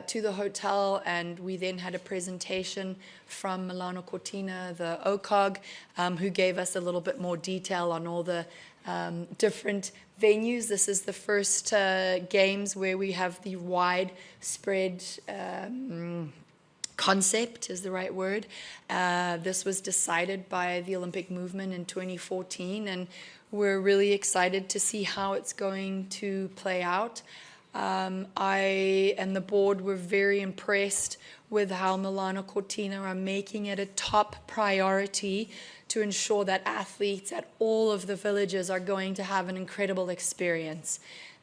to the hotel, and we then had a presentation from Milano Cortina, the OCOG, who gave us a little bit more detail on all the different venues. This is the first games where we have the widespread concept is the right word. This was decided by the Olympic movement in 2014, and we're really excited to see how it's going to play out. I and the board were very impressed with how Milano Cortina are making it a top priority to ensure that athletes at all of the villages are going to have an incredible experience.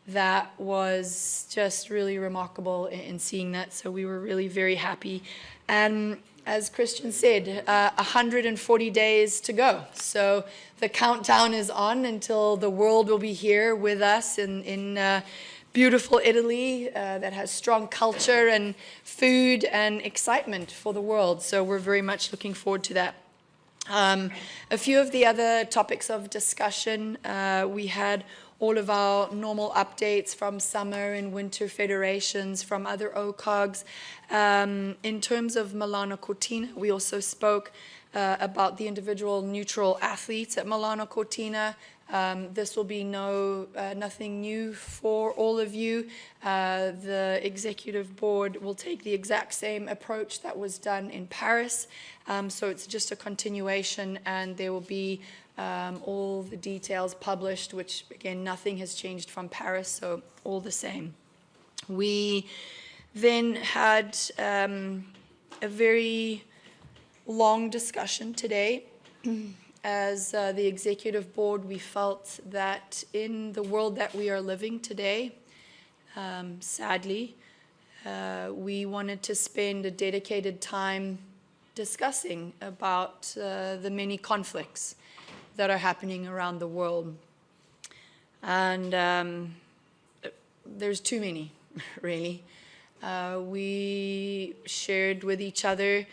That was just really remarkable in seeing that, so we were really very happy. And as Christian said, 140 days to go. So the countdown is on until the world will be here with us in beautiful Italy that has strong culture and food and excitement for the world. So we're very much looking forward to that. A few of the other topics of discussion, we had all of our normal updates from summer and winter federations, from other OCOGs. In terms of Milano Cortina, we also spoke about the individual neutral athletes at Milano Cortina. This will be nothing new for all of you. The executive board will take the exact same approach that was done in Paris. So it's just a continuation, and there will be all the details published, which again, nothing has changed from Paris, so all the same. We then had a very long discussion today. As the executive board, we felt that in the world that we are living today, sadly, we wanted to spend a dedicated time discussing about the many conflicts that are happening around the world. And there's too many, really. We shared with each other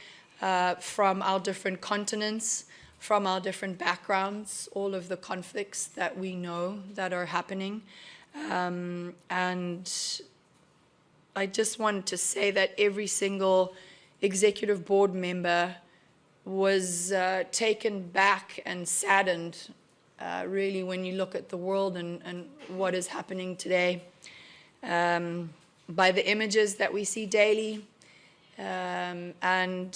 from our different continents, from our different backgrounds, all of the conflicts that we know that are happening. And I just wanted to say that every single executive board member was taken back and saddened, really, when you look at the world and what is happening today, by the images that we see daily. And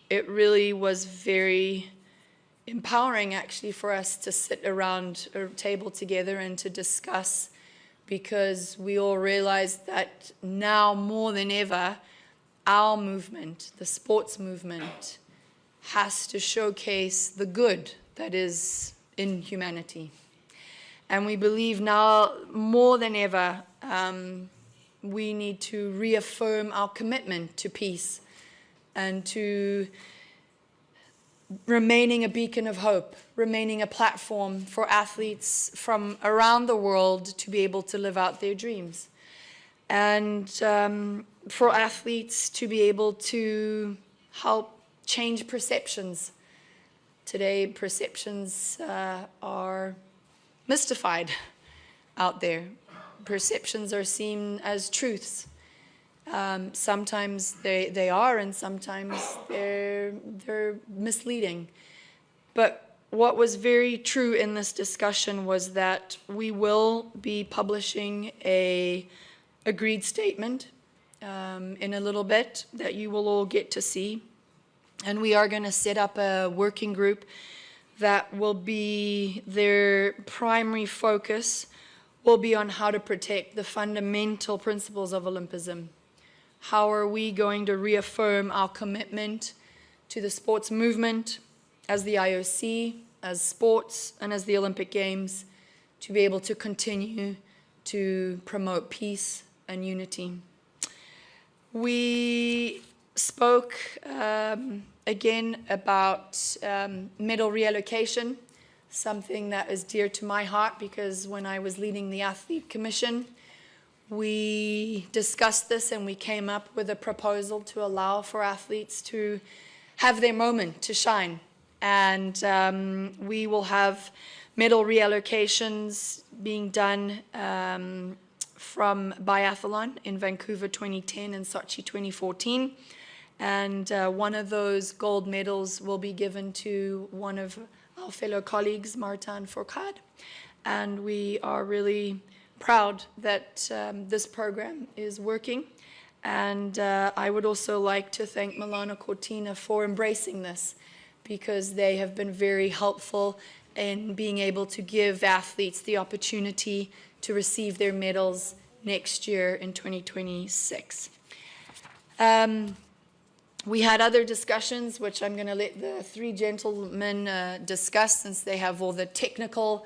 it really was very empowering, actually, for us to sit around a table together and to discuss, because we all realized that now more than ever, our movement, the sports movement, has to showcase the good that is in humanity. And we believe now more than ever, we need to reaffirm our commitment to peace and to remaining a beacon of hope, remaining a platform for athletes from around the world to be able to live out their dreams. And for athletes to be able to help change perceptions. Today, perceptions are mystified out there. Perceptions are seen as truths. Sometimes they are, and sometimes they're misleading. But what was very true in this discussion was that we will be publishing a agreed statement in a little bit that you will all get to see. And we are going to set up a working group that will be, their primary focus will be on how to protect the fundamental principles of Olympism. How are we going to reaffirm our commitment to the sports movement as the IOC, as sports, and as the Olympic Games, to be able to continue to promote peace and unity. We spoke again about medal reallocation, something that is dear to my heart, because when I was leading the Athlete Commission, we discussed this and we came up with a proposal to allow for athletes to have their moment to shine. And we will have medal reallocations being done from biathlon in Vancouver 2010 and Sochi 2014. And one of those gold medals will be given to one of our fellow colleagues, Martin Fourcade. And we are really proud that this program is working. And I would also like to thank Milano Cortina for embracing this, because they have been very helpful in being able to give athletes the opportunity to receive their medals next year in 2026. We had other discussions, which I'm going to let the three gentlemen discuss, since they have all the technical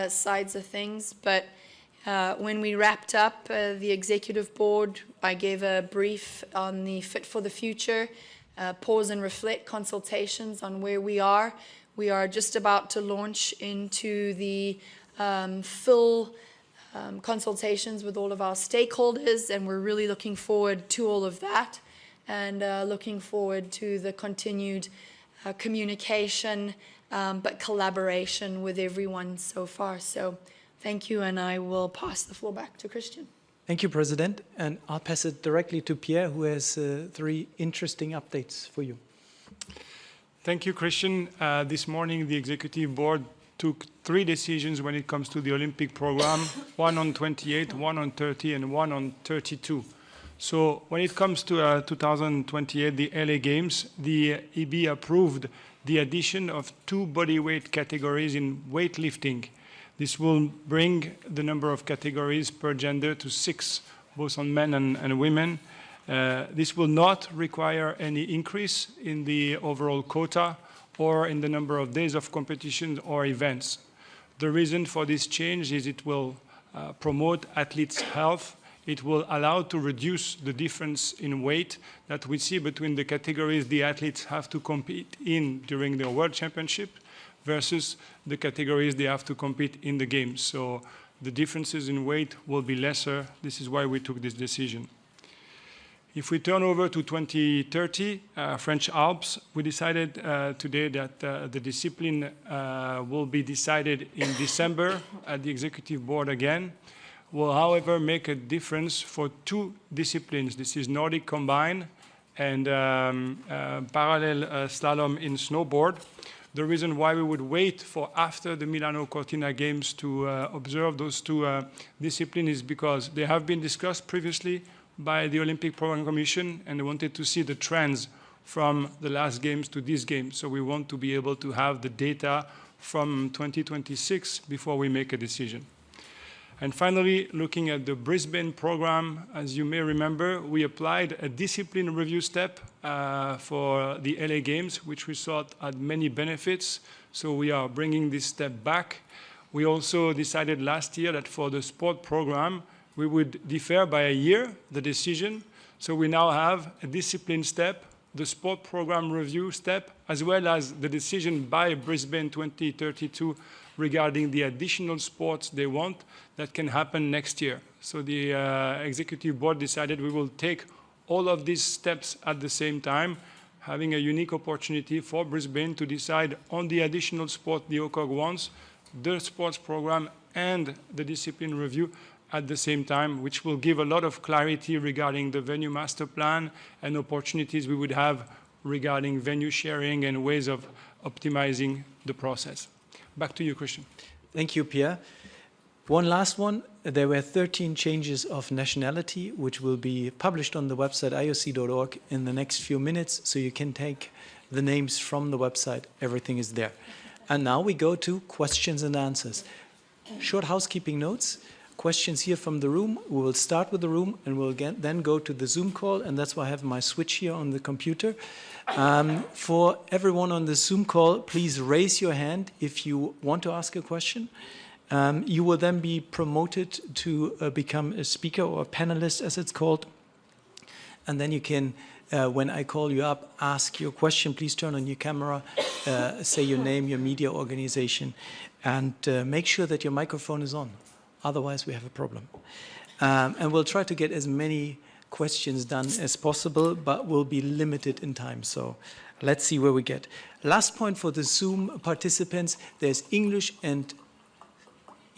sides of things. But when we wrapped up the executive board, I gave a brief on the Fit for the Future, pause and reflect consultations on where we are. We are just about to launch into the full consultations with all of our stakeholders, and we're really looking forward to all of that, and looking forward to the continued communication, but collaboration with everyone so far. So thank you, and I will pass the floor back to Christian. Thank you, President. And I'll pass it directly to Pierre, who has three interesting updates for you. Thank you, Christian. This morning, the Executive Board took 3 decisions when it comes to the Olympic program, one on 28, one on 30, and one on 32. So when it comes to 2028, the LA Games, the EB approved the addition of 2 bodyweight categories in weightlifting. This will bring the number of categories per gender to 6, both on men and women. This will not require any increase in the overall quota or in the number of days of competition or events. The reason for this change is it will promote athletes' health. It will allow to reduce the difference in weight that we see between the categories the athletes have to compete in during their World Championship versus the categories they have to compete in the games. So the differences in weight will be lesser. This is why we took this decision. If we turn over to 2030, French Alps, we decided today that the discipline will be decided in December at the Executive Board again. Will, however, make a difference for 2 disciplines. This is Nordic Combine and parallel slalom in snowboard. The reason why we would wait for after the Milano Cortina Games to observe those 2 disciplines is because they have been discussed previously by the Olympic Program Commission, and they wanted to see the trends from the last games to these games. So we want to be able to have the data from 2026 before we make a decision. And finally, looking at the Brisbane program, as you may remember, we applied a discipline review step for the LA Games, which we thought had many benefits. So we are bringing this step back. We also decided last year that for the sport program, we would defer by a year the decision. So we now have a discipline step, the sport program review step, as well as the decision by Brisbane 2032 regarding the additional sports they want that can happen next year. So the Executive Board decided we will take all of these steps at the same time, having a unique opportunity for Brisbane to decide on the additional sport the OCOG wants, the sports program and the discipline review at the same time, which will give a lot of clarity regarding the venue master plan and opportunities we would have regarding venue sharing and ways of optimizing the process. Back to you, Christian. Thank you, Pierre. One last one. There were 13 changes of nationality, which will be published on the website ioc.org in the next few minutes, so you can take the names from the website. Everything is there. And now we go to questions and answers. Short housekeeping notes. Questions here from the room. We will start with the room and we'll then go to the Zoom call, and that's why I have my switch here on the computer. For everyone on the Zoom call, please raise your hand if you want to ask a question. You will then be promoted to become a speaker or a panelist, as it's called. And then you can, when I call you up, ask your question. Please turn on your camera, say your name, your media organization, and make sure that your microphone is on. Otherwise, we have a problem. And we'll try to get as many questions done as possible, but we'll be limited in time. So let's see where we get. Last point for the Zoom participants, there's English and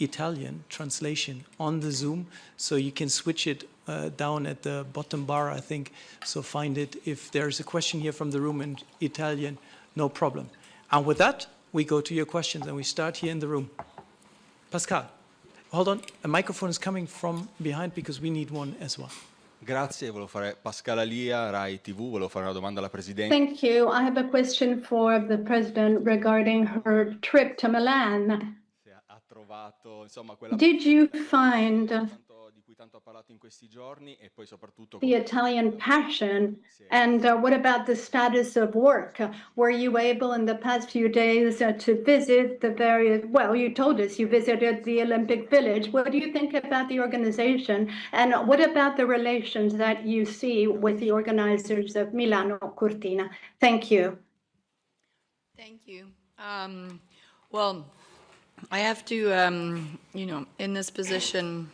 Italian translation on the Zoom, so you can switch it down at the bottom bar, I think. So find it. If there's a question here from the room in Italian, no problem. And with that, we go to your questions, and we start here in the room. Pascal, hold on. A microphone is coming from behind because we need one as well. Grazie, volevo fare Pascal Alia, Rai TV, volevo fare una domanda alla Presidente. Thank you. I have a question for the President regarding her trip to Milan. Se ha trovato, insomma, quella Did you find di cui tanto ha parlato in questi giorni e poi soprattutto the Italian passion? And what about the status of work? Were you able in the past few days to visit the various, well, you told us you visited the Olympic Village. What do you think about the organization? And what about the relations that you see with the organizers of Milano Cortina? Thank you. Thank you. Well, I have to, you know, in this position,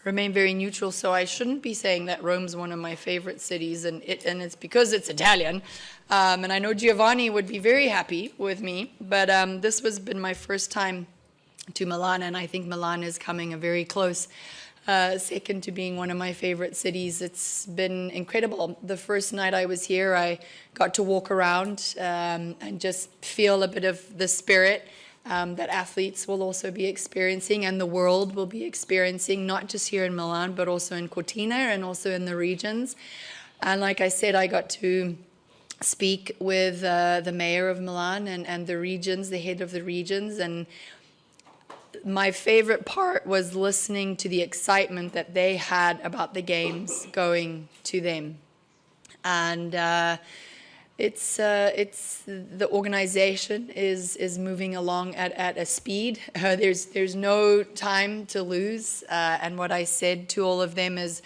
remain very neutral, so I shouldn't be saying that Rome's one of my favorite cities, and it's because it's Italian. And I know Giovanni would be very happy with me, but this has been my first time to Milan, and I think Milan is coming a very close second to being one of my favorite cities. It's been incredible. The first night I was here, I got to walk around and just feel a bit of the spirit that athletes will also be experiencing and the world will be experiencing, not just here in Milan, but also in Cortina and also in the regions. And like I said, I got to speak with the mayor of Milan and the regions, the head of the regions, and my favorite part was listening to the excitement that they had about the games going to them. And it's the organization is moving along at a speed. There's no time to lose. And what I said to all of them is,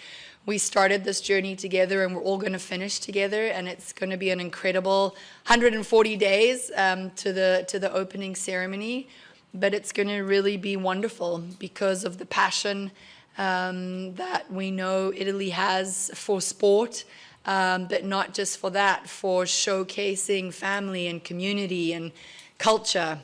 we started this journey together, and we're all going to finish together. And it's going to be an incredible 140 days to the opening ceremony. But it's going to really be wonderful because of the passion that we know Italy has for sport. But not just for that, for showcasing family and community and culture.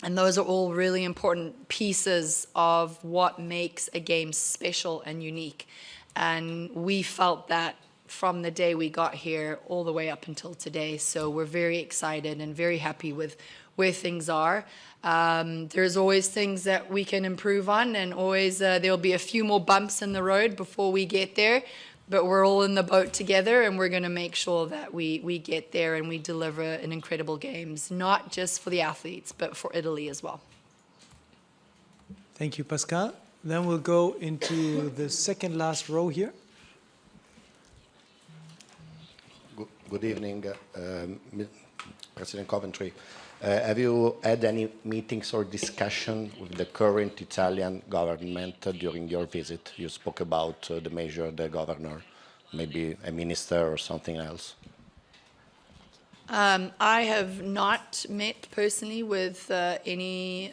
And those are all really important pieces of what makes a game special and unique. And we felt that from the day we got here all the way up until today. So we're very excited and very happy with where things are. There's always things that we can improve on, and always there'll be a few more bumps in the road before we get there. But we're all in the boat together, and we're going to make sure that we get there and we deliver an incredible games, not just for the athletes, but for Italy as well. Thank you, Pascal. Then we'll go into the second last row here. Good evening, President Coventry. Have you had any meetings or discussion with the current Italian government during your visit? You spoke about the mayor, the governor, maybe a minister or something else. I have not met personally with any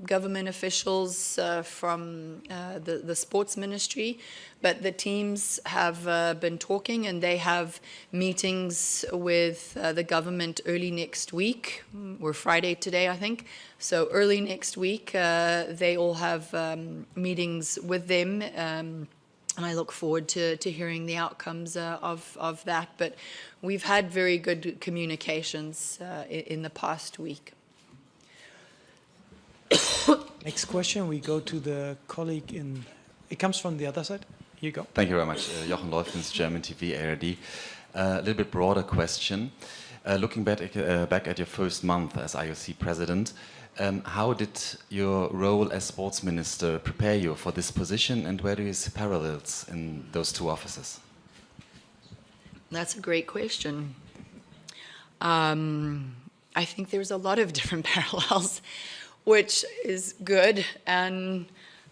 government officials from the sports ministry, but the teams have been talking, and they have meetings with the government early next week. We're Friday today, I think. So early next week, they all have meetings with them. And I look forward to hearing the outcomes of that. But we've had very good communications in the past week. Next question, we go to the colleague in, it comes from the other side. Here you go. Thank you very much. Jochen Leufens, German TV, ARD. A little bit broader question. Looking back at your first month as IOC president, how did your role as sports minister prepare you for this position, and where do you see parallels in those two offices? That's a great question. I think there's a lot of different parallels, which is good, and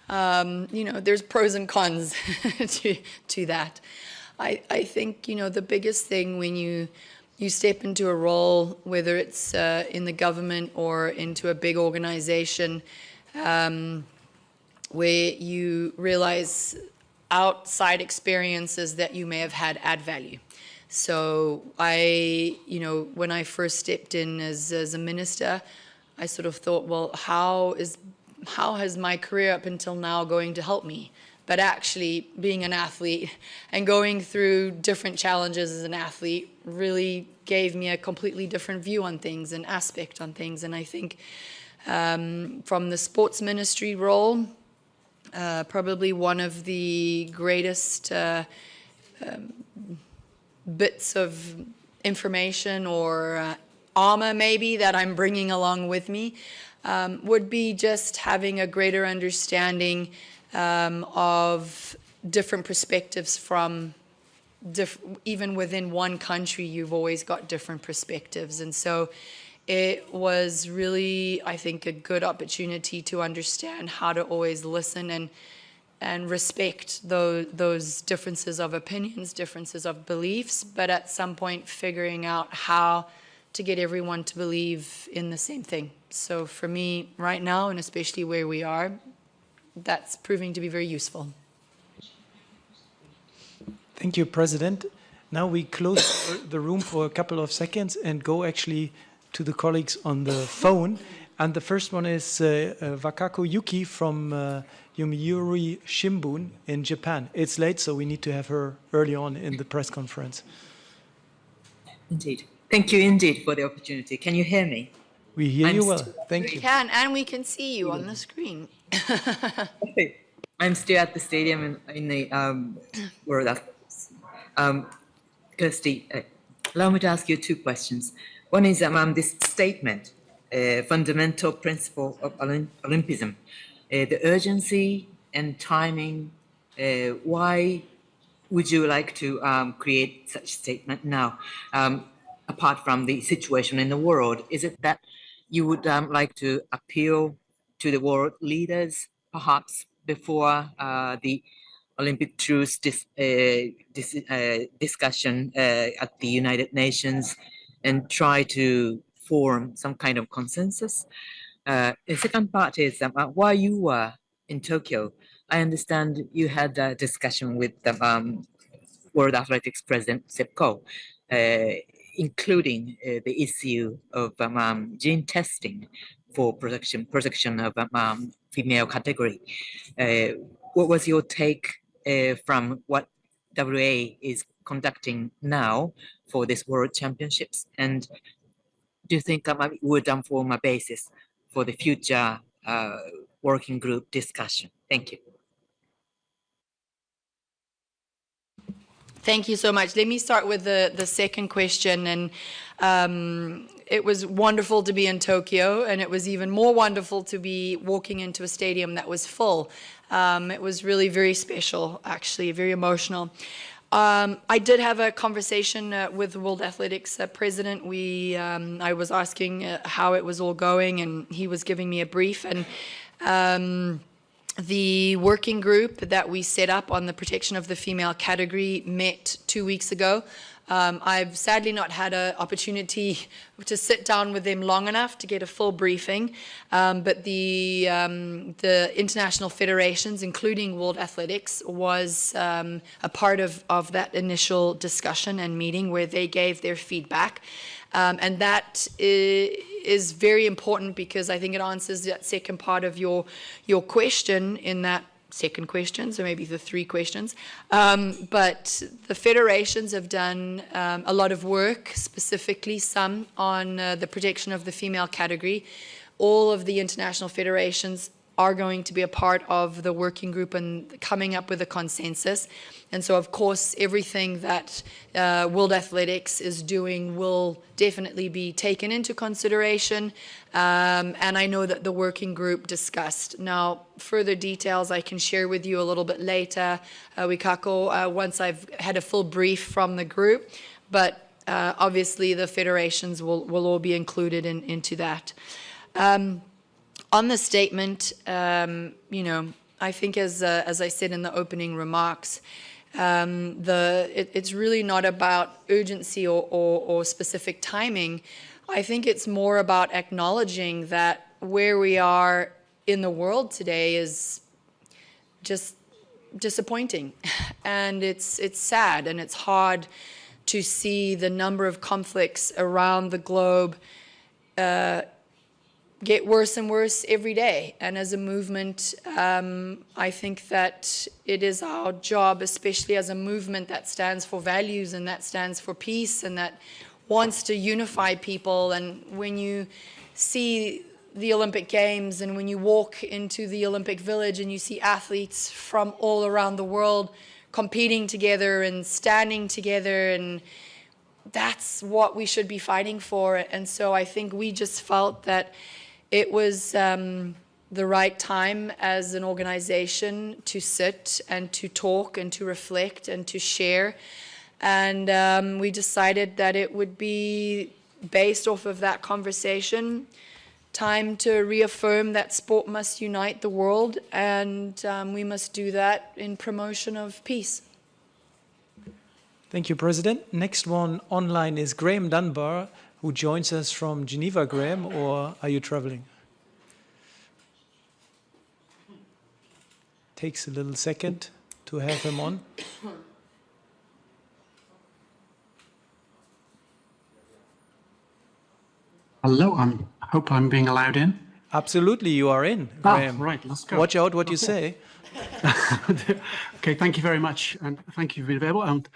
you know, there's pros and cons to that. I think, you know, the biggest thing when you step into a role, whether it's in the government or into a big organization, where you realize outside experiences that you may have had add value. So you know, when I first stepped in as a minister, I sort of thought, well, how is how has my career up until now going to help me? But actually being an athlete and going through different challenges as an athlete really gave me a completely different view on things and aspect on things. And I think from the sports ministry role, probably one of the greatest bits of information or armor maybe that I'm bringing along with me would be just having a greater understanding of different perspectives from even within one country, you've always got different perspectives. And so it was really, I think, a good opportunity to understand how to always listen and respect those differences of opinions, differences of beliefs, but at some point figuring out how to get everyone to believe in the same thing. So for me right now, and especially where we are, that's proving to be very useful. Thank you, President. Now we close the room for a couple of seconds and go actually to the colleagues on the phone. And the first one is Wakako Yuki from Yomiuri Shimbun in Japan. It's late, so we need to have her early on in the press conference. Indeed. Thank you indeed for the opportunity. Can you hear me? We hear you well. Thank you. We can, and we can see you on the screen. I'm still at the stadium in the World Athletics. Kirsty, allow me to ask you two questions. One is this statement, fundamental principle of Olympism, the urgency and timing. Why would you like to create such statement now? Apart from the situation in the world, is it that you would like to appeal to the world leaders, perhaps before the Olympic truce discussion at the United Nations, and try to form some kind of consensus? The second part is while you were in Tokyo, I understand you had a discussion with the World Athletics President Sepko, including the issue of gene testing for protection of female category. What was your take from what WA is conducting now for this World Championships? And do you think it would form a basis for the future working group discussion? Thank you. Thank you so much. Let me start with the second question. And it was wonderful to be in Tokyo, and it was even more wonderful to be walking into a stadium that was full. It was really very special, actually, very emotional. I did have a conversation with the World Athletics president. I was asking how it was all going, and he was giving me a brief. And the working group that we set up on the protection of the female category met 2 weeks ago. I've sadly not had an opportunity to sit down with them long enough to get a full briefing, but the international federations, including World Athletics, was a part of that initial discussion and meeting where they gave their feedback. And that is very important because I think it answers that second part of your question in that second question, so maybe the three questions. But the federations have done a lot of work, specifically some on the protection of the female category. All of the international federations are going to be a part of the working group and coming up with a consensus. And so, of course, everything that World Athletics is doing will definitely be taken into consideration. And I know that the working group discussed. Now, further details I can share with you a little bit later, Wikako, once I've had a full brief from the group. But obviously, the federations will all be included into that. On the statement, I think as I said in the opening remarks, it's really not about urgency or specific timing. I think it's more about acknowledging that where we are in the world today is just disappointing, and it's sad, and it's hard to see the number of conflicts around the globe get worse and worse every day. And as a movement, I think that it is our job, especially as a movement that stands for values and that stands for peace and that wants to unify people. And when you see the Olympic Games and when you walk into the Olympic Village and you see athletes from all around the world competing together and standing together, and that's what we should be fighting for. And so I think we just felt that it was the right time as an organization to sit and to talk and to reflect and to share. And we decided that it would be based off of that conversation, time to reaffirm that sport must unite the world, and we must do that in promotion of peace. Thank you, President. Next one online is Graham Dunbar, who joins us from Geneva. Graham, or are you traveling? Takes a little second to have him on. Hello, I hope I'm being allowed in. Absolutely, you are in, Graham. Right, let's go. Watch out what you say. Okay, thank you very much, and thank you for being available. And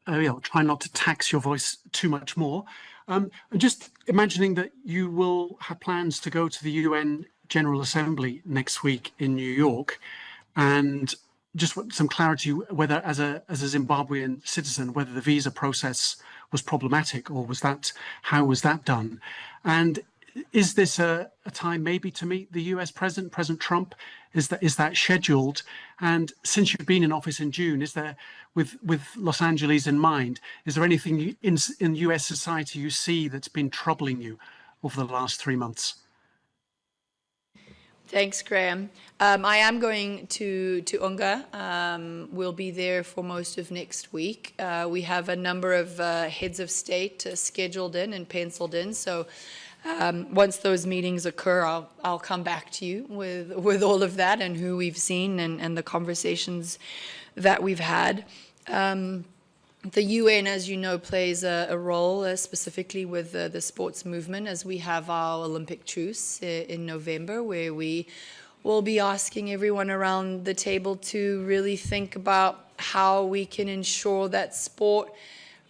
I'll try not to tax your voice too much more. I'm just imagining that you will have plans to go to the UN General Assembly next week in New York, and just want some clarity whether, as a Zimbabwean citizen, whether the visa process was problematic, or was that, how was that done? And is this a time maybe to meet the US President, President Trump? Is that scheduled? And since you've been in office in June, is there, with Los Angeles in mind, is there anything in US society you see that's been troubling you over the last 3 months? Thanks, Graham. I am going to UNGA. We'll be there for most of next week. We have a number of heads of state scheduled in and penciled in. So once those meetings occur, I'll come back to you with all of that and who we've seen and the conversations that we've had. The UN, as you know, plays a role specifically with the sports movement, as we have our Olympic truce in November, where we will be asking everyone around the table to really think about how we can ensure that sport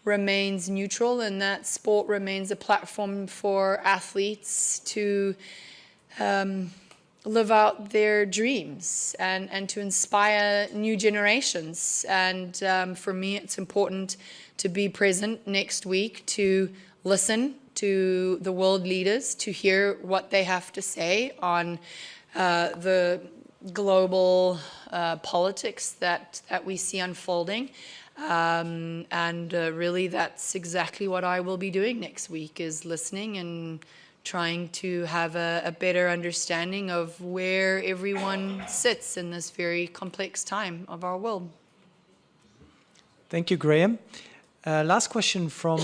remains neutral and that sport remains a platform for athletes to live out their dreams and to inspire new generations. And for me, it's important to be present next week to listen to the world leaders, to hear what they have to say on the global politics that we see unfolding. And really, that's exactly what I will be doing next week, is listening and trying to have a better understanding of where everyone sits in this very complex time of our world. Thank you, Graham. Last question from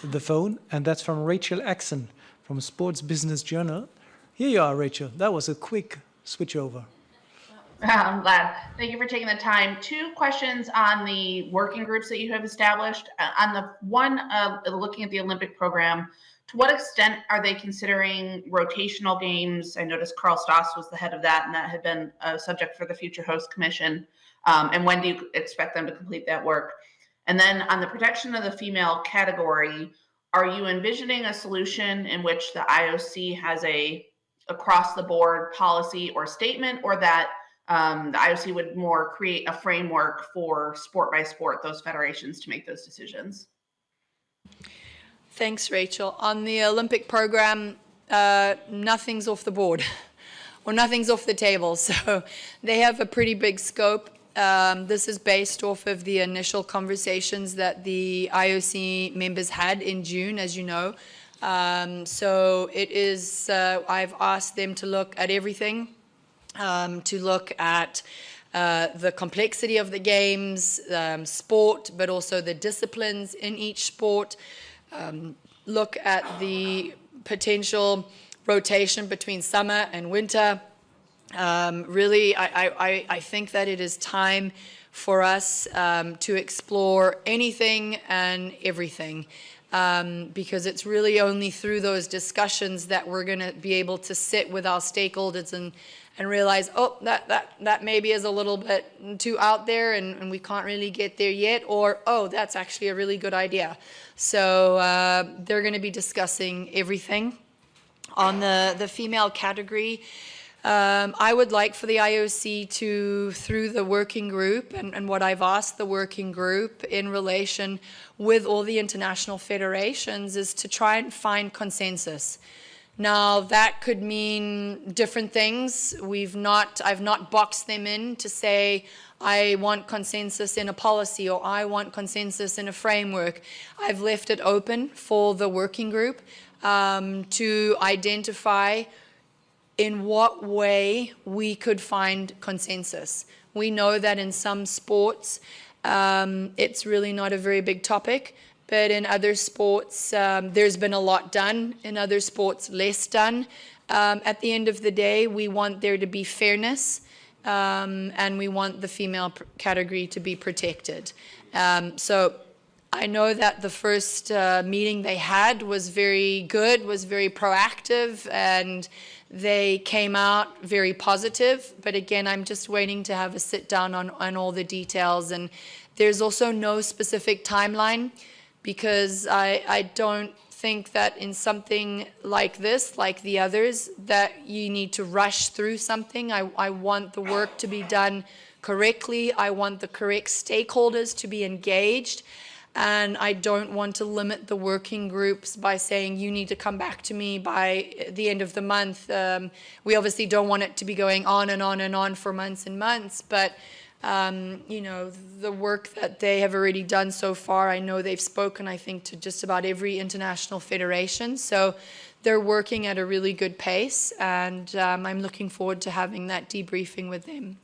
the phone, and that's from Rachel Axon from Sports Business Journal. Here you are, Rachel. That was a quick switch over. I'm glad. Thank you for taking the time. 2 questions on the working groups that you have established. On the one, looking at the Olympic program, to what extent are they considering rotational games? I noticed Carl Stoss was the head of that, and that had been a subject for the Future Host Commission. And when do you expect them to complete that work? And then on the protection of the female category, are you envisioning a solution in which the IOC has a across-the-board policy or statement, or that the IOC would more create a framework for sport by sport, those federations to make those decisions? Thanks, Rachel. On the Olympic program, nothing's off the board or nothing's off the table. So they have a pretty big scope. This is based off of the initial conversations that the IOC members had in June, as you know. So it is, I've asked them to look at everything, to look at the complexity of the games, sport, but also the disciplines in each sport. Look at the potential rotation between summer and winter. Really, I think that it is time for us to explore anything and everything. because it's really only through those discussions that we're going to be able to sit with our stakeholders and realize, oh, that maybe is a little bit too out there and we can't really get there yet, or, oh, that's actually a really good idea. So they're going to be discussing everything. On the female category, I would like for the IOC to, through the working group, and what I've asked the working group in relation with all the international federations, is to try and find consensus. Now, that could mean different things. I've not boxed them in to say, I want consensus in a policy, or I want consensus in a framework. I've left it open for the working group to identify in what way we could find consensus. We know that in some sports, it's really not a very big topic, but in other sports, there's been a lot done. In other sports, less done. At the end of the day, we want there to be fairness, and we want the female category to be protected. So I know that the first meeting they had was very good, was very proactive, and they came out very positive. But again, I'm just waiting to have a sit down on all the details. And there's also no specific timeline, because I don't think that in something like this, like the others, that you need to rush through something. I want the work to be done correctly. I want the correct stakeholders to be engaged. And I don't want to limit the working groups by saying, you need to come back to me by the end of the month. We obviously don't want it to be going on and on and on for months and months, but you know, the work that they have already done so far, I know they've spoken, I think, to just about every international federation. So they're working at a really good pace, and I'm looking forward to having that debriefing with them.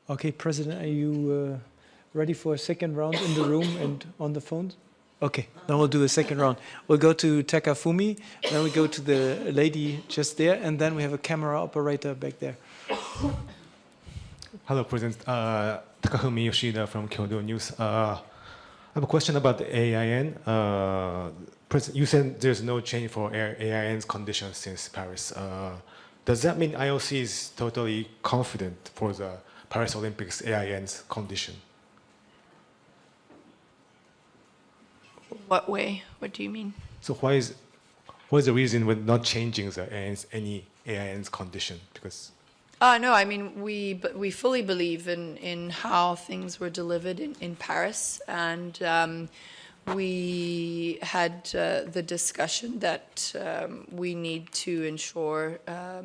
Okay, President, are you ready for a second round in the room and on the phones? Okay, then we'll do a second round. We'll go to Takafumi, then we go to the lady just there, and then we have a camera operator back there. Hello, President. Takafumi Yoshida from Kyodo News. I have a question about the AIN. President, you said there's no change for AIN's conditions since Paris. Does that mean IOC is totally confident for the Paris Olympics AIN's condition? What way? What do you mean? So what is the reason we're not changing the any AIN's condition? Because no, I mean, we fully believe in how things were delivered in Paris, and we had the discussion that we need to ensure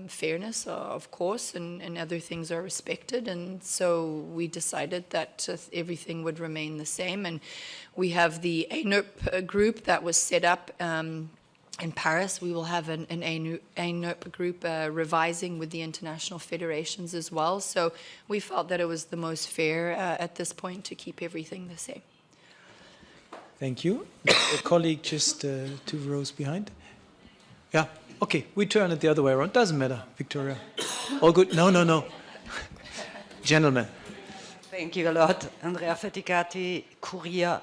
fairness, of course, and other things are respected, and so we decided that everything would remain the same. And we have the ANUP group that was set up in Paris. We will have an ANUP group revising with the international federations as well. So we felt that it was the most fair at this point to keep everything the same. Thank you. A colleague just 2 rows behind. Yeah, okay, we turn it the other way around. Doesn't matter, Victoria. All good? No. Gentlemen. Thank you a lot. Andrea Faticati, Courier,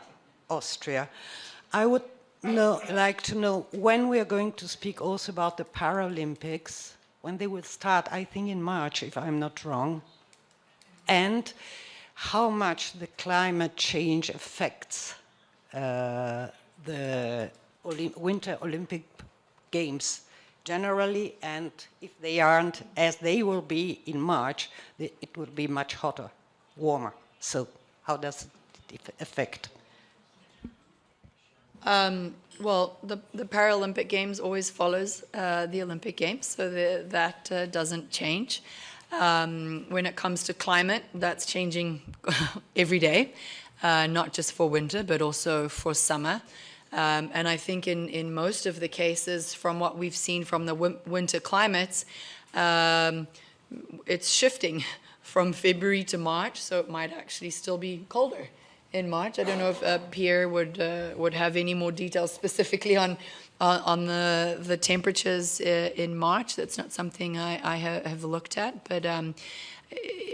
Austria. I would like to know when we are going to speak also about the Paralympics, when they will start, I think in March, if I'm not wrong, and how much the climate change affects the Winter Olympic Games generally, and if they aren't as they will be in March, it will be much hotter, warmer. So how does it affect? Well, the Paralympic Games always follows the Olympic Games, so that doesn't change. When it comes to climate, that's changing every day, not just for winter, but also for summer. And I think in most of the cases, from what we've seen from the winter climates, it's shifting from February to March, so it might actually still be colder in March. I don't know if Pierre would have any more details specifically on the temperatures in March. That's not something I have looked at, but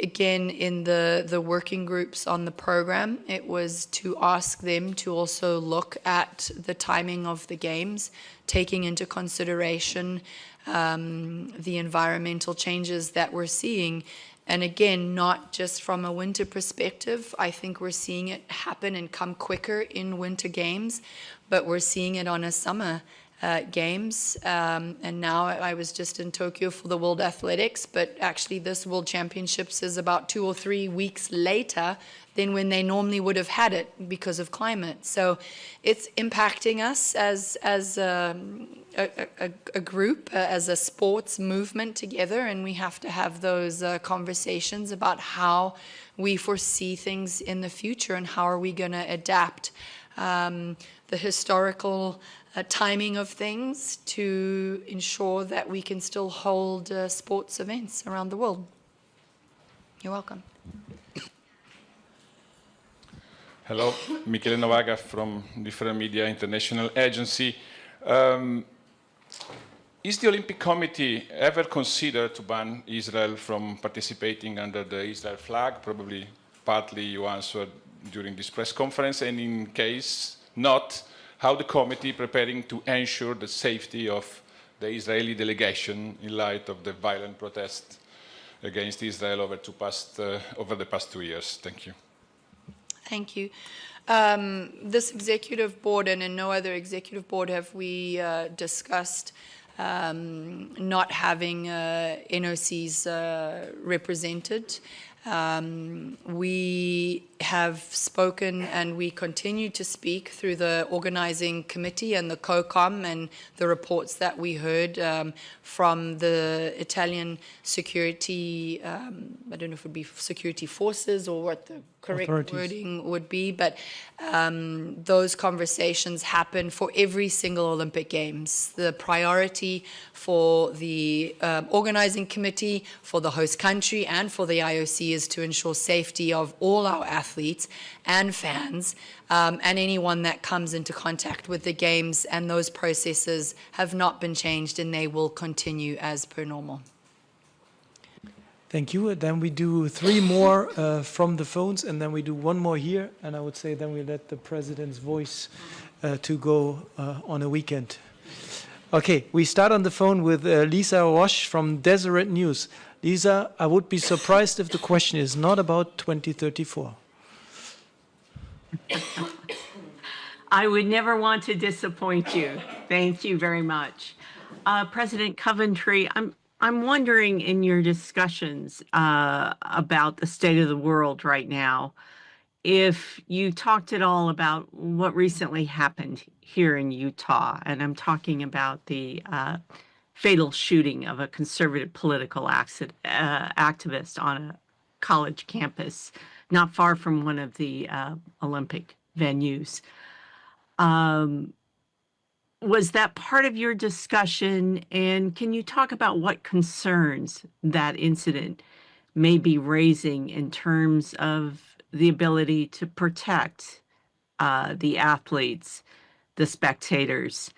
again, in the working groups on the program, it was to ask them to also look at the timing of the games, taking into consideration the environmental changes that we're seeing. And again, not just from a winter perspective. I think we're seeing it happen and come quicker in winter games, but we're seeing it on a summer games. And now I was just in Tokyo for the World Athletics, but actually this World Championships is about 2 or 3 weeks later than when they normally would have had it because of climate. So it's impacting us as a group, as a sports movement together, and we have to have those conversations about how we foresee things in the future and how are we going to adapt the historical timing of things to ensure that we can still hold sports events around the world. You're welcome. Hello, Michele Novaga from Different Media International Agency. Is the Olympic Committee ever considered to ban Israel from participating under the Israel flag? Probably partly you answered during this press conference, and in case not, how the committee preparing to ensure the safety of the Israeli delegation in light of the violent protest against Israel over the past 2 years? Thank you. Thank you. This executive board and in no other executive board have we discussed not having NOCs represented. We have spoken and we continue to speak through the organizing committee and the COCOM and the reports that we heard from the Italian security, I don't know if it would be security forces or what the correct wording would be, but those conversations happen for every single Olympic Games. The priority for the organizing committee, for the host country, and for the IOC is to ensure safety of all our athletes and fans and anyone that comes into contact with the Games, and those processes have not been changed and they will continue as per normal. Thank you. Then we do 3 more from the phones, and then we do 1 more here. And I would say then we let the president's voice to go on a weekend. Okay, we start on the phone with Lisa Roche from Deseret News. Lisa, I would be surprised if the question is not about 2034. I would never want to disappoint you. Thank you very much. President Coventry, I'm wondering in your discussions about the state of the world right now, if you talked at all about what recently happened here in Utah, and I'm talking about the fatal shooting of a conservative political activist on a college campus, not far from one of the Olympic venues. Was that part of your discussion? And can you talk about what concerns that incident may be raising in terms of the ability to protect the athletes, the spectators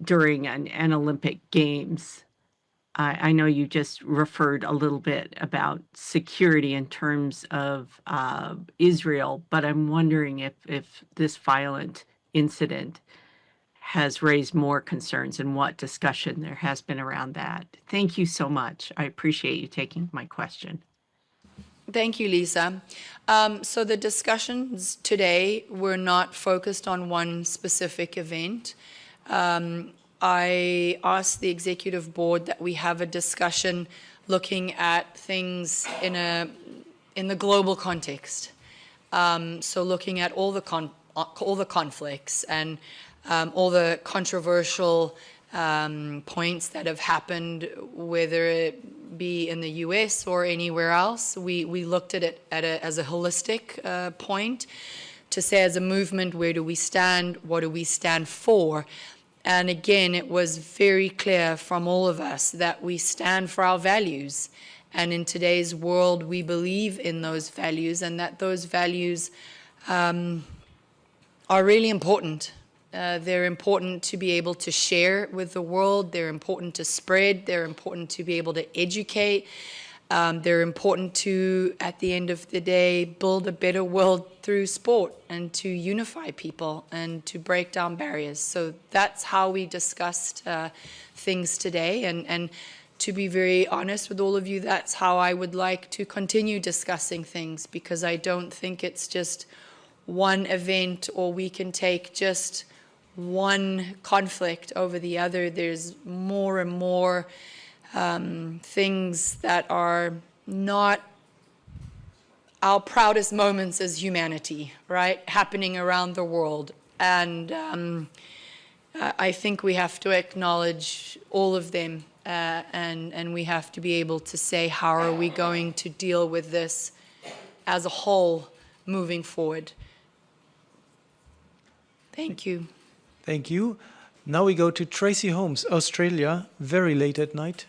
during an Olympic Games? I know you just referred a little bit about security in terms of Israel, but I'm wondering if this violent incident has raised more concerns and what discussion there has been around that. Thank you so much. I appreciate you taking my question. Thank you, Lisa. So the discussions today were not focused on one specific event. I asked the executive board that we have a discussion looking at things in the global context. So looking at all the conflicts and all the controversial points that have happened, whether it be in the US or anywhere else. We looked at it as a holistic point to say, as a movement, where do we stand? What do we stand for? And again, it was very clear from all of us that we stand for our values. And in today's world, we believe in those values, and that those values are really important. They're important to be able to share with the world. They're important to spread. They're important to be able to educate. They're important to, at the end of the day, build a better world through sport and to unify people and to break down barriers. So that's how we discussed things today. And to be very honest with all of you, that's how I would like to continue discussing things, because I don't think it's just one event or we can take just one conflict over the other. There's more and more things that are not our proudest moments as humanity, right, happening around the world. And I think we have to acknowledge all of them, and we have to be able to say, how are we going to deal with this as a whole moving forward? Thank you. Thank you. Now we go to Tracy Holmes, Australia, very late at night.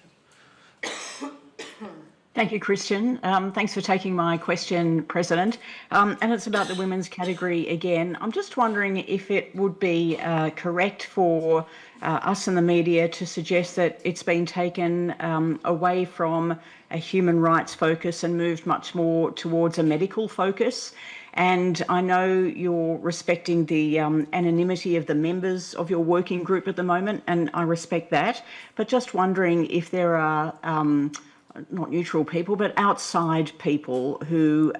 Thank you, Christian. Thanks for taking my question, President. And it's about the women's category again. I'm just wondering if it would be correct for us in the media to suggest that it's been taken away from a human rights focus and moved much more towards a medical focus. And I know you're respecting the anonymity of the members of your working group at the moment, and I respect that. But just wondering if there are not neutral people, but outside people who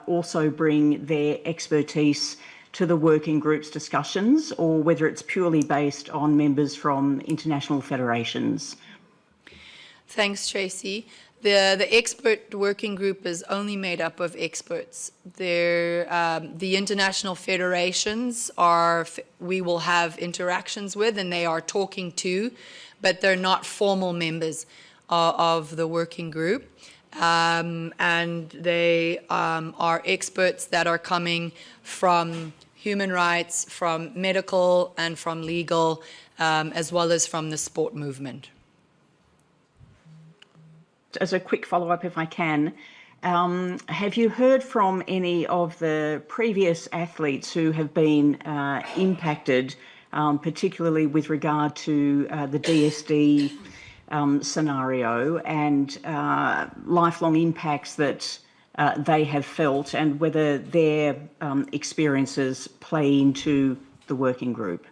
also bring their expertise to the working group's discussions, or whether it's purely based on members from international federations. Thanks, Tracy. The expert working group is only made up of experts. The international federations we will have interactions with, and they are talking to, but they're not formal members of the working group. And they are experts that are coming from human rights, from medical and from legal, as well as from the sport movement. As a quick follow-up, if I can, have you heard from any of the previous athletes who have been impacted, particularly with regard to the DSD scenario and lifelong impacts that they have felt, and whether their experiences play into the working group?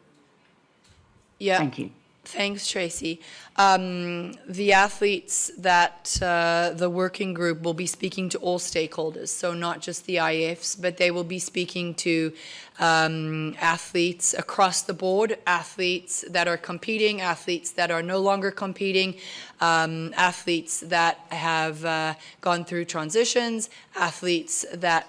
Yeah. Thank you. Thanks, Tracy. The athletes that the working group will be speaking to all stakeholders, so not just the IFs, but they will be speaking to athletes across the board, athletes that are competing, athletes that are no longer competing, athletes that have gone through transitions, athletes that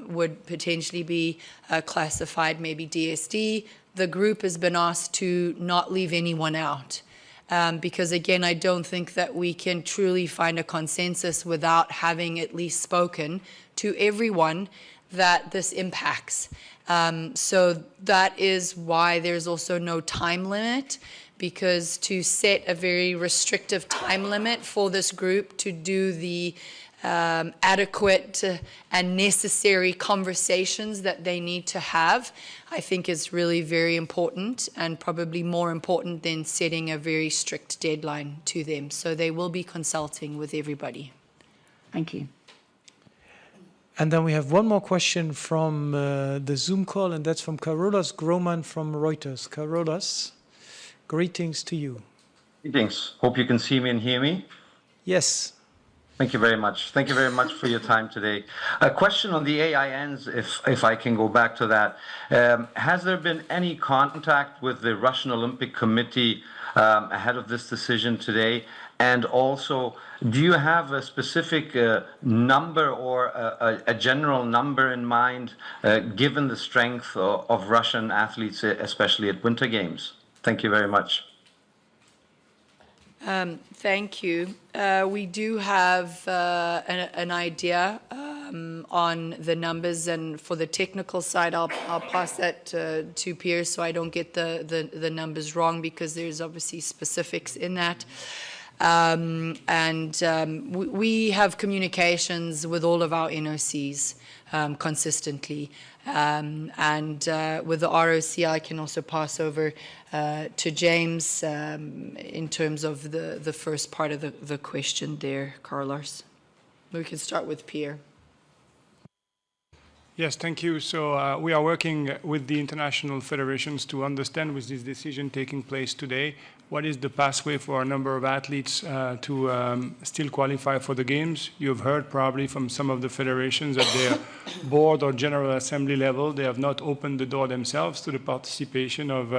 would potentially be classified maybe DSD. The group has been asked to not leave anyone out, because again, I don't think that we can truly find a consensus without having at least spoken to everyone that this impacts. So that is why there's also no time limit, because to set a very restrictive time limit for this group to do the adequate and necessary conversations that they need to have, I think is really very important, and probably more important than setting a very strict deadline to them. So they will be consulting with everybody. Thank you. And then we have one more question from the Zoom call, and that's from Carolas Groman from Reuters. Carolas, greetings to you. Greetings. Hope you can see me and hear me. Yes. Thank you very much. Thank you very much for your time today. A question on the AINs, if I can go back to that. Has there been any contact with the Russian Olympic Committee ahead of this decision today? And also, do you have a specific number or a general number in mind, given the strength of Russian athletes, especially at Winter Games? Thank you very much. Thank you. We do have an idea on the numbers, and for the technical side, I'll pass that to Piers so I don't get the numbers wrong, because there's obviously specifics in that. We have communications with all of our NOCs consistently. With the ROC, I can also pass over to James in terms of the first part of the question there, Carlos. We can start with Pierre. Yes, thank you. So we are working with the international federations to understand, with this decision taking place today, what is the pathway for a number of athletes to still qualify for the games. You've heard probably from some of the federations at their board or general assembly level, they have not opened the door themselves to the participation of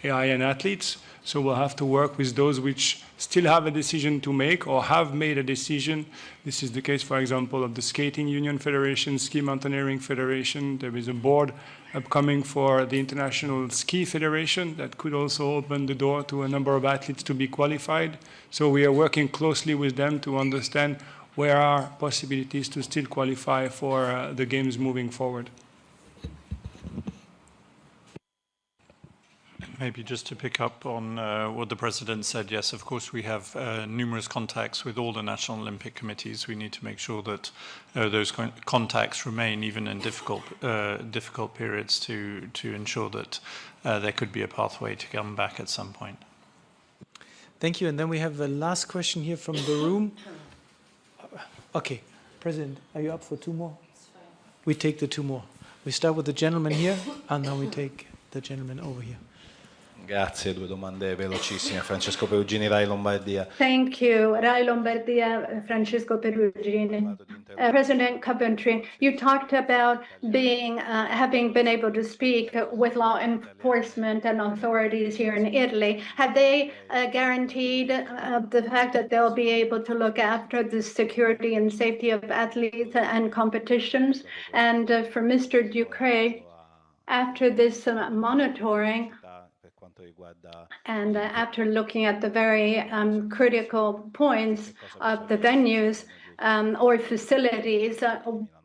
AIN athletes. So we'll have to work with those which still have a decision to make or have made a decision. This is the case, for example, of the Skating Union Federation, Ski Mountaineering Federation. There is a board upcoming for the International Ski Federation that could also open the door to a number of athletes to be qualified. So we are working closely with them to understand where are possibilities to still qualify for the games moving forward. Maybe just to pick up on what the President said, yes, of course, we have numerous contacts with all the National Olympic Committees. We need to make sure that those contacts remain even in difficult periods to ensure that there could be a pathway to come back at some point. Thank you. And then we have the last question here from the room. Okay, President, are you up for two more? We take the two more. We start with the gentleman here, and then we take the gentleman over here. Grazie, due domande velocissime. Francesco Perugini, Rai Lombardia. Thank you. Rai Lombardia, Francesco Perugini. President Coventry, you talked about having been able to speak with law enforcement and authorities here in Italy. Have they guaranteed the fact that they'll be able to look after the security and safety of athletes and competitions? And for Mr. Ducret, after this monitoring, and after looking at the very critical points of the venues or facilities,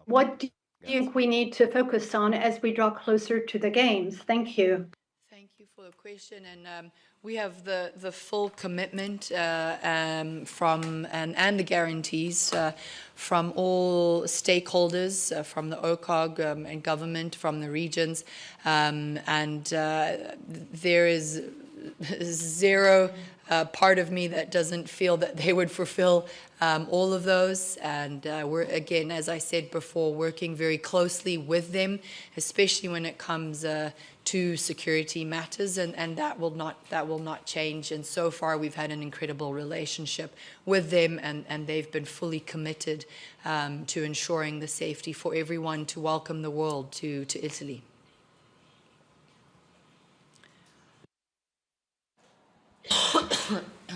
what do you think we need to focus on as we draw closer to the games? Thank you. Thank you for the question. And we have the full commitment from and the guarantees from all stakeholders, from the OCOG and government, from the regions. And there is zero part of me that doesn't feel that they would fulfill all of those. And we're, again, as I said before, working very closely with them, especially when it comes to security matters, and that will not change. And so far, we've had an incredible relationship with them, and they've been fully committed to ensuring the safety for everyone, to welcome the world to Italy.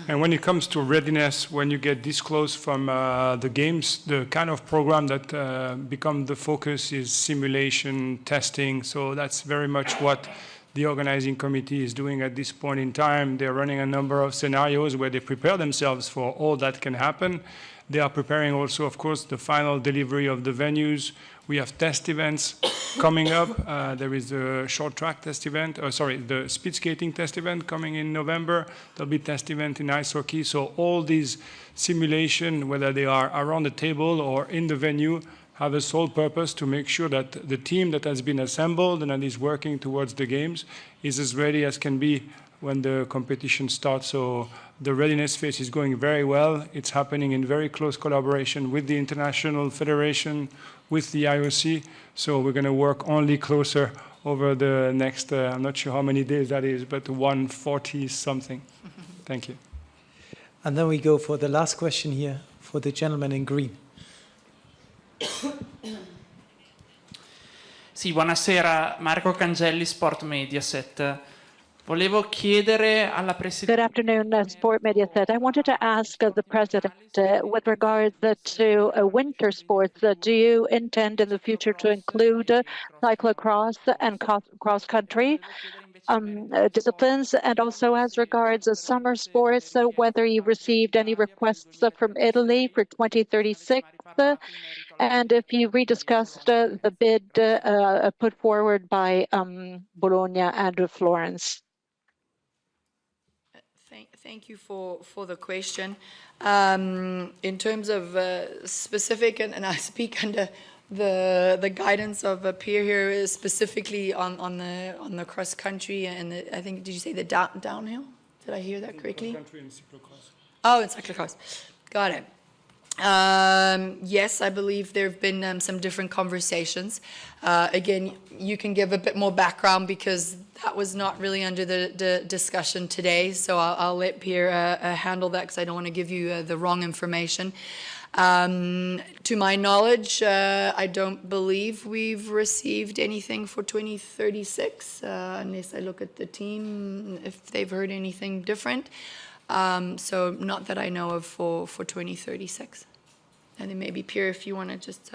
And when it comes to readiness, when you get this close from the games, the kind of program that become the focus is simulation testing. So that's very much what the organizing committee is doing at this point in time. They're running a number of scenarios where they prepare themselves for all that can happen. They are preparing also, of course, the final delivery of the venues. We have test events coming up. There is a short track test event, the speed skating test event coming in November. There'll be test event in ice hockey. So all these simulation, whether they are around the table or in the venue, have a sole purpose to make sure that the team that has been assembled and that is working towards the games is as ready as can be when the competition starts. So the readiness phase is going very well. It's happening in very close collaboration with the International Federation, with the IOC. So we're going to work only closer over the next, I'm not sure how many days that is, but 140 something. Thank you. And then we go for the last question here for the gentleman in green. Sì, buonasera, Marco Cangelli, Sport Mediaset. Volevo chiedere alla Presidente. Good afternoon, Sport Mediaset. I wanted to ask the President with regards to winter sports, do you intend in the future to include cyclocross and cross-country disciplines? And also as regards summer sports, whether you received any requests from Italy for 2036, and if you rediscussed the bid put forward by Bologna and Florence. Thank you for the question. In terms of specific, and I speak under the guidance of a peer here, specifically on the cross country and I think, did you say the downhill? Did I hear that correctly? Cross country and cyclocross. Oh, and cyclocross. Got it. Yes, I believe there have been some different conversations. Again, you can give a bit more background because that was not really under the discussion today. So I'll let Pierre handle that because I don't want to give you the wrong information. To my knowledge, I don't believe we've received anything for 2036, unless I look at the team, if they've heard anything different. So not that I know of for 2036. And then maybe Pierre, if you want to just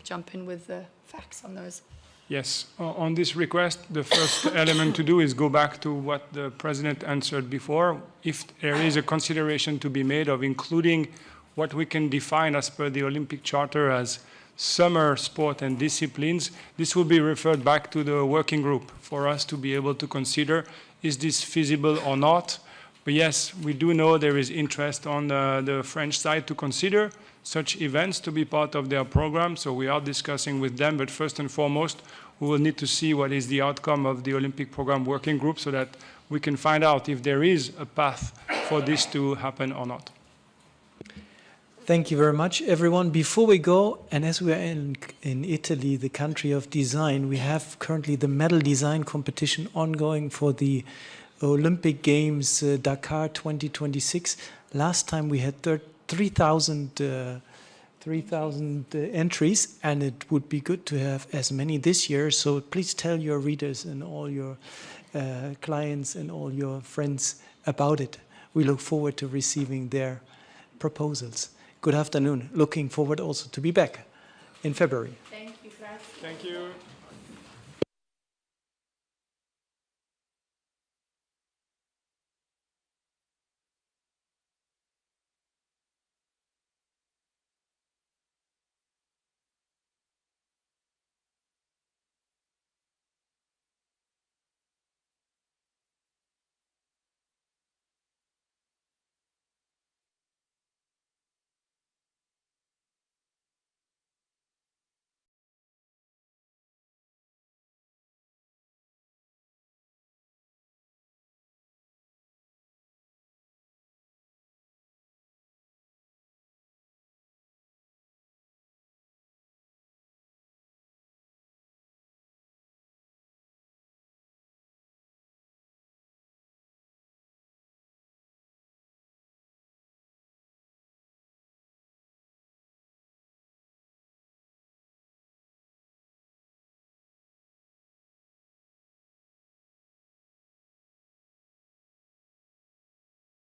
jump in with the facts on those. Yes, on this request, the first element to do is go back to what the President answered before. If there is a consideration to be made of including what we can define as per the Olympic Charter as summer sport and disciplines, this will be referred back to the working group for us to be able to consider, is this feasible or not? But yes, we do know there is interest on the French side to consider such events to be part of their program, so we are discussing with them, but first and foremost, we will need to see what is the outcome of the Olympic Program Working Group so that we can find out if there is a path for this to happen or not. Thank you very much, everyone. Before we go, and as we are in Italy, the country of design, we have currently the medal design competition ongoing for the Olympic Games Dakar 2026. Last time we had 3,000 entries, and it would be good to have as many this year. So please tell your readers and all your clients and all your friends about it. We look forward to receiving their proposals. Good afternoon. Looking forward also to be back in February. Thank you, Franz. Thank you.